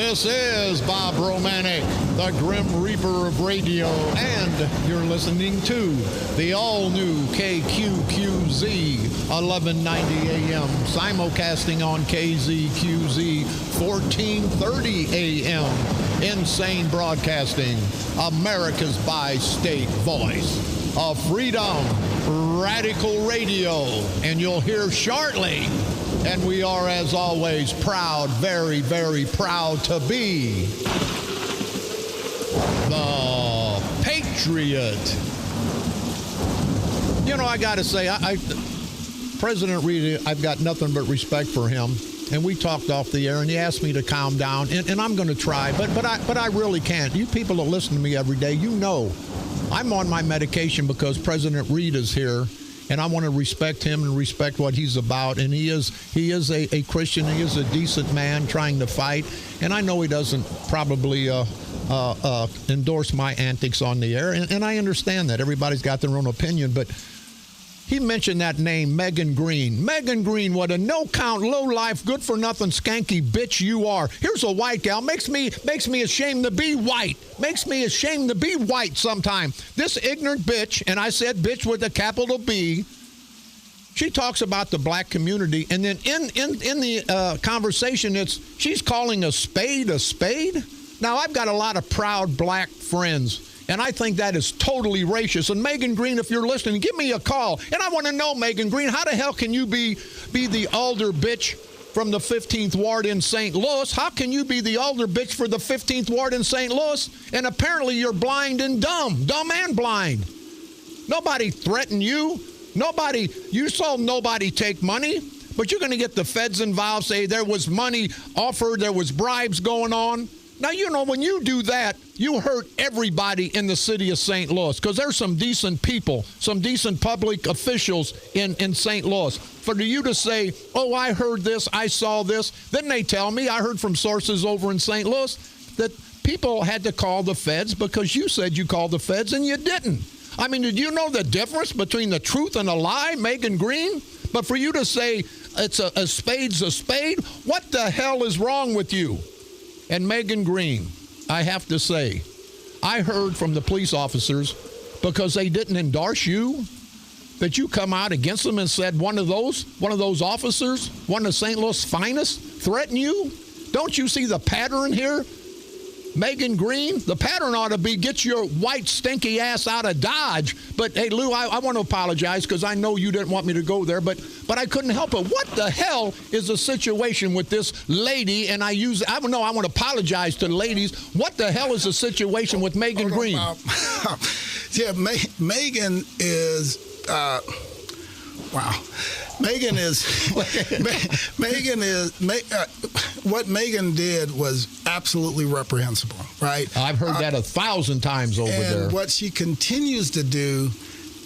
This is Bob Romanik, the Grim Reaper of radio, and you're listening to the all-new KQQZ 1190 AM, simulcasting on KZQZ 1430 AM. Insane Broadcasting, America's bi-state voice of freedom, radical radio, and you'll hear shortly. And we are, as always, proud, very, very proud to be the Patriot. You know, I got to say, President Reed, I've got nothing but respect for him. And we talked off the air, and he asked me to calm down, and I'm going to try, but I really can't. You people that listen to me every day, you know, I'm on my medication because President Reed is here. And I want to respect him and respect what he's about. And he is a Christian. He is a decent man trying to fight. And I know he doesn't probably endorse my antics on the air. And I understand that. Everybody's got their own opinion. But he mentioned that name, Megan Green. Megan Green, what a no-count, low-life, good-for-nothing, skanky bitch you are. Here's a white gal. Makes me ashamed to be white. Makes me ashamed to be white sometime. This ignorant bitch, and I said bitch with a capital B, she talks about the black community, and then in the conversation, she's calling a spade a spade. Now, I've got a lot of proud black friends, and I think that is totally racist. And Megan Green, if you're listening, give me a call. And I want to know, Megan Green, how the hell can you be the alder bitch from the 15th Ward in St. Louis? How can you be the alder bitch for the 15th Ward in St. Louis? And apparently you're blind and dumb and blind. Nobody threatened you. You saw nobody take money. But you're going to get the feds involved, say there was money offered, there was bribes going on. Now, you know, when you do that, you hurt everybody in the city of St. Louis because there's some decent people, some decent public officials in St. Louis. For you to say, oh, I heard this, I saw this, then they tell me, I heard from sources over in St. Louis, that people had to call the feds because you said you called the feds and you didn't. I mean, did you know the difference between the truth and a lie, Megan Green? But for you to say it's a spade's a spade, what the hell is wrong with you? And Megan Green, I have to say, I heard from the police officers because they didn't endorse you, that you come out against them and said one of those officers, one of St. Louis' finest, threatened you. Don't you see the pattern here? Megan Green, the pattern ought to be get your white stinky ass out of Dodge. But hey, Lou, I want to apologize because I know you didn't want me to go there, but I couldn't help it. What the hell is the situation with this lady? And I want to apologize to the ladies. What the hell is the situation with Megan Green? Yeah, Megan is wow. What Megan did was absolutely reprehensible, right? I've heard that 1,000 times over there. And what she continues to do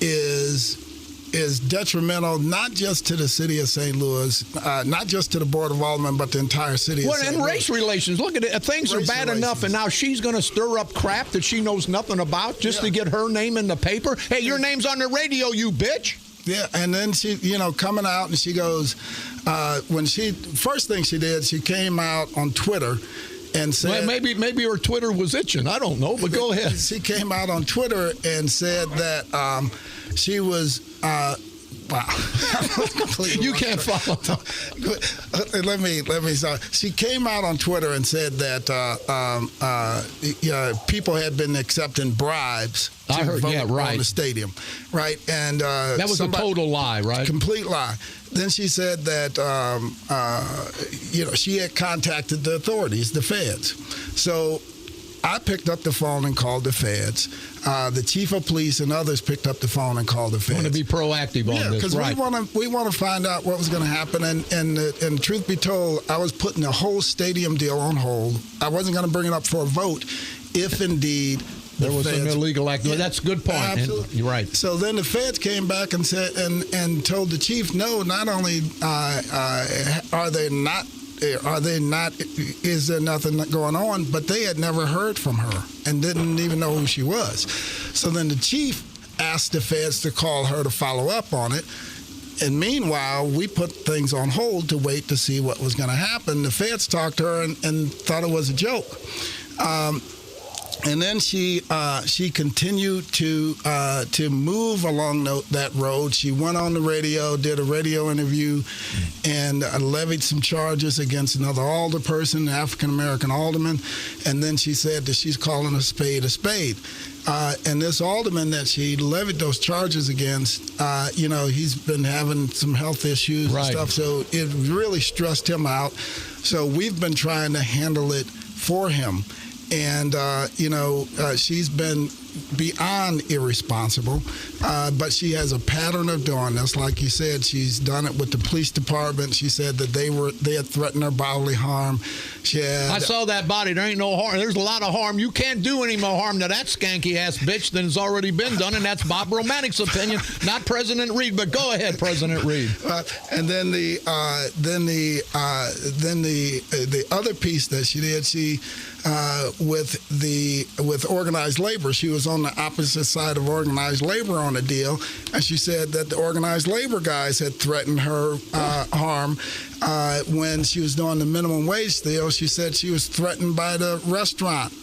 is detrimental not just to the city of St. Louis, not just to the Board of Aldermen, but the entire city of St. Louis. Well, and race relations. Look at it. Things are bad enough, and now she's going to stir up crap that she knows nothing about just to get her name in the paper. Hey, your name's on the radio, you bitch. Yeah, and then she, coming out and she goes, first thing she did, she came out on Twitter and said... Well, maybe her Twitter was itching. I don't know, but go ahead. She came out on Twitter and said that she was... wow. You can't follow. Let me start. She came out on Twitter and said that people had been accepting bribes to vote on the stadium, right? And that was a total lie, right? Complete lie. Then she said that she had contacted the authorities, the feds. So I picked up the phone and called the feds. The chief of police and others picked up the phone and called the feds. Want to be proactive on this, because right? we want to find out what was going to happen. And truth be told, I was putting the whole stadium deal on hold. I wasn't going to bring it up for a vote if indeed there was some illegal activity. Yeah, that's a good point. Absolutely. You're right. So then the feds came back and said and told the chief, no, not only are they not, is there nothing going on, but they had never heard from her and didn't even know who she was. So then the chief asked the feds to call her to follow up on it. And meanwhile, we put things on hold to wait to see what was going to happen. The feds talked to her and thought it was a joke. And then she continued to move along that road. She went on the radio, did a radio interview, and levied some charges against another alderperson, African American alderman. And then she said that she's calling a spade a spade. And this alderman that she levied those charges against, he's been having some health issues and stuff. So it really stressed him out. So we've been trying to handle it for him. And, she's been beyond irresponsible, but she has a pattern of doing this. Like you said, she's done it with the police department. She said that they had threatened her bodily harm. I saw that body. There ain't no harm. There's a lot of harm. You can't do any more harm to that skanky-ass bitch than has already been done, and that's Bob Romanik's opinion, not President Reed. But go ahead, President Reed. And then the other piece that she did, with organized labor. She was on the opposite side of organized labor on a deal, and she said that the organized labor guys had threatened her harm when she was doing the minimum wage deal. She said she was threatened by the restaurant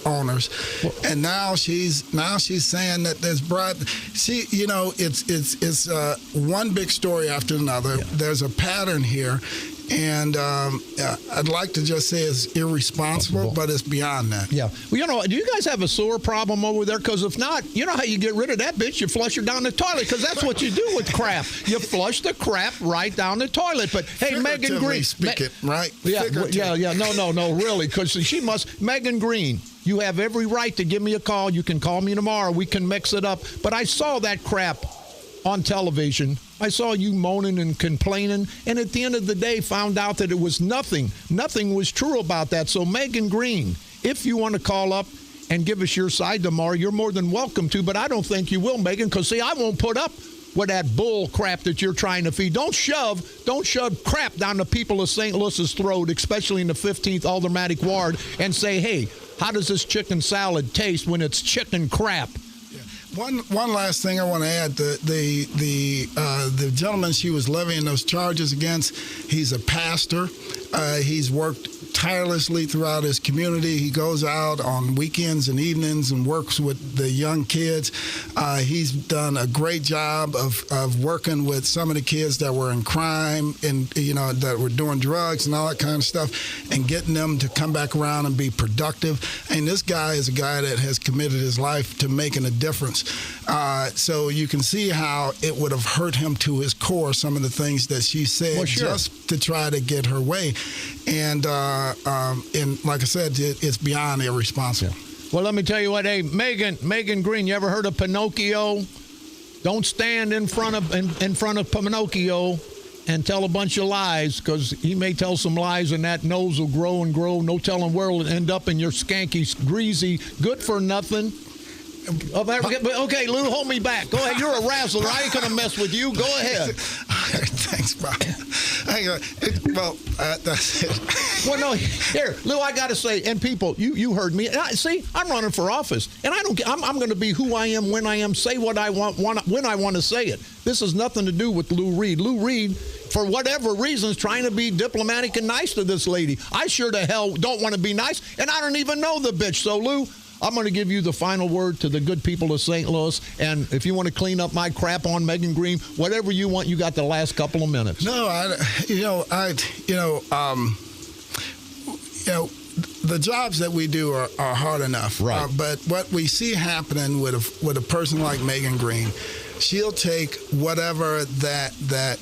owners, and now she's saying that there's bribe. See, it's one big story after another. Yeah. There's a pattern here. And I'd like to just say it's irresponsible, but it's beyond that. Yeah. Well, do you guys have a sewer problem over there? Because if not, you know how you get rid of that bitch? You flush her down the toilet, because that's what you do with crap. You flush the crap right down the toilet. But, hey, Megan Green. Right? Yeah, no, really, because she must. Megan Green, you have every right to give me a call. You can call me tomorrow. We can mix it up. But I saw that crap on television. I saw you moaning and complaining, and at the end of the day found out that it was nothing. Nothing was true about that. So, Megan Green, if you want to call up and give us your side tomorrow, you're more than welcome to, but I don't think you will, Megan, because, see, I won't put up with that bull crap that you're trying to feed. Don't shove crap down the people of St. Louis's throat, especially in the 15th Aldermanic Ward, and say, hey, how does this chicken salad taste when it's chicken crap? One last thing I want to add: the gentleman she was levying those charges against, he's a pastor. He's worked tirelessly throughout his community. He goes out on weekends and evenings and works with the young kids. He's done a great job of working with some of the kids that were in crime and that were doing drugs and all that kind of stuff, and getting them to come back around and be productive. And this guy is a guy that has committed his life to making a difference. So you can see how it would have hurt him to his core, some of the things that she said, just to try to get her way. And like I said, it's beyond irresponsible. Yeah. Well, let me tell you what, hey, Megan Green, you ever heard of Pinocchio? Don't stand in front of Pinocchio and tell a bunch of lies, because he may tell some lies and that nose will grow and grow. No telling where it'll end up in your skanky, greasy, good for nothing. Okay, Lou, hold me back. Go ahead. You're a razzler. I ain't going to mess with you. Go ahead. Thanks, Bob. That's it. Well, no, here, Lou, I got to say, and people, you heard me. See, I'm running for office, and I'm going to be who I am, when I am, say what I want when I want to say it. This has nothing to do with Lou Reed. Lou Reed, for whatever reasons, trying to be diplomatic and nice to this lady. I sure the hell don't want to be nice, and I don't even know the bitch. So, Lou, I'm going to give you the final word to the good people of St. Louis, and if you want to clean up my crap on Megan Green, whatever you want, you got the last couple of minutes. No, the jobs that we do are hard enough. Right. But what we see happening with a person like Megan Green, she'll take whatever that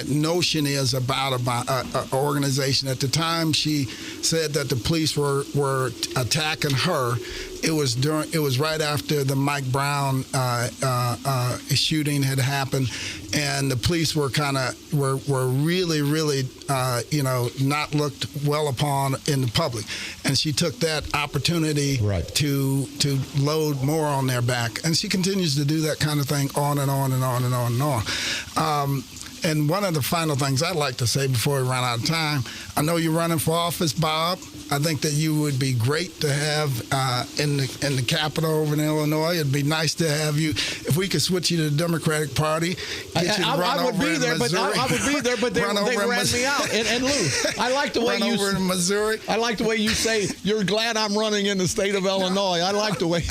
notion is about an organization. At the time, she said that the police were attacking her. It was right after the Mike Brown shooting had happened, and the police were really not looked well upon in the public, and she took that opportunity to load more on their back, and she continues to do that kind of thing on and on and on and on and on. And one of the final things I'd like to say before we run out of time, I know you're running for office, Bob. I think that you would be great to have in the Capitol over in Illinois. It'd be nice to have you. If we could switch you to the Democratic Party, I would be there, but they ran me out. And Lou, I like the way you over in Missouri. I like the way you say you're glad I'm running in the state of Illinois. I like the way.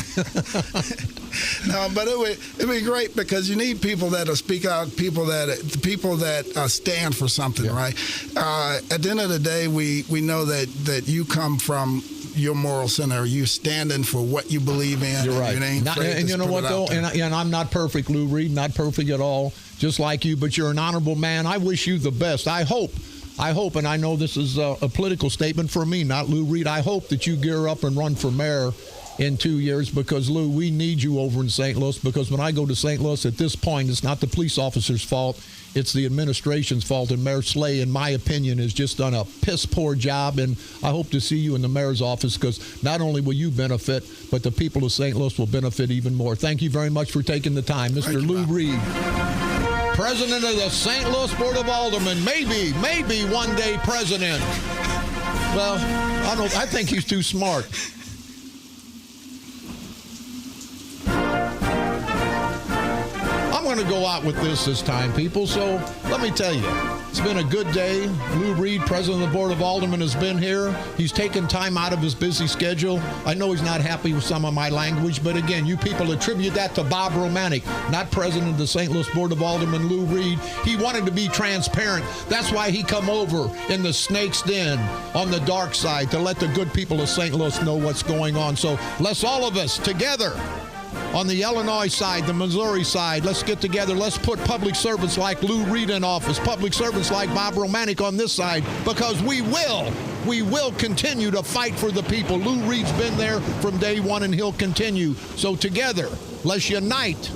No, but it'd be great because you need people that'll speak out, people that stand for something, right? At the end of the day, we know that you come from your moral center. You standing for what you believe in. You're right. And you know what, though? And I'm not perfect, Lou Reed, not perfect at all, just like you, but you're an honorable man. I wish you the best. I hope, and I know this is a political statement for me, not Lou Reed. I hope that you gear up and run for mayor in 2 years because, Lou, we need you over in St. Louis because when I go to St. Louis at this point, it's not the police officer's fault. It's the administration's fault, and Mayor Slay, in my opinion, has just done a piss-poor job, and I hope to see you in the mayor's office because not only will you benefit, but the people of St. Louis will benefit even more. Thank you very much for taking the time. Mr. Lou Reed, president of the St. Louis Board of Aldermen, maybe one day president. Well, I think he's too smart. I'm going to go out with this time, people. So let me tell you, it's been a good day. Lou Reed, president of the Board of Aldermen, has been here. He's taken time out of his busy schedule. I know he's not happy with some of my language, but again, you people attribute that to Bob Romanik, not president of the St. Louis Board of Aldermen, Lou Reed. He wanted to be transparent. That's why he come over in the snake's den on the dark side to let the good people of St. Louis know what's going on. So let's all of us together on the Illinois side, the Missouri side, let's get together. Let's put public servants like Lou Reed in office, public servants like Bob Romanik on this side, because we will continue to fight for the people. Lou Reed's been there from day one, and he'll continue. So together, let's unite.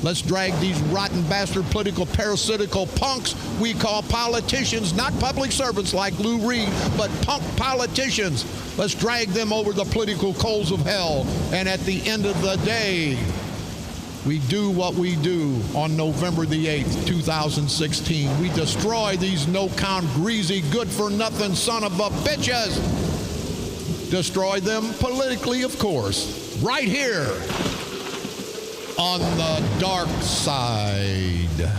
Let's drag these rotten bastard political parasitical punks we call politicians, not public servants like Lou Reed, but punk politicians. Let's drag them over the political coals of hell. And at the end of the day, we do what we do on November the 8th, 2016. We destroy these no-count, greasy, good-for-nothing son of a bitches. Destroy them politically, of course, right here on the dark side.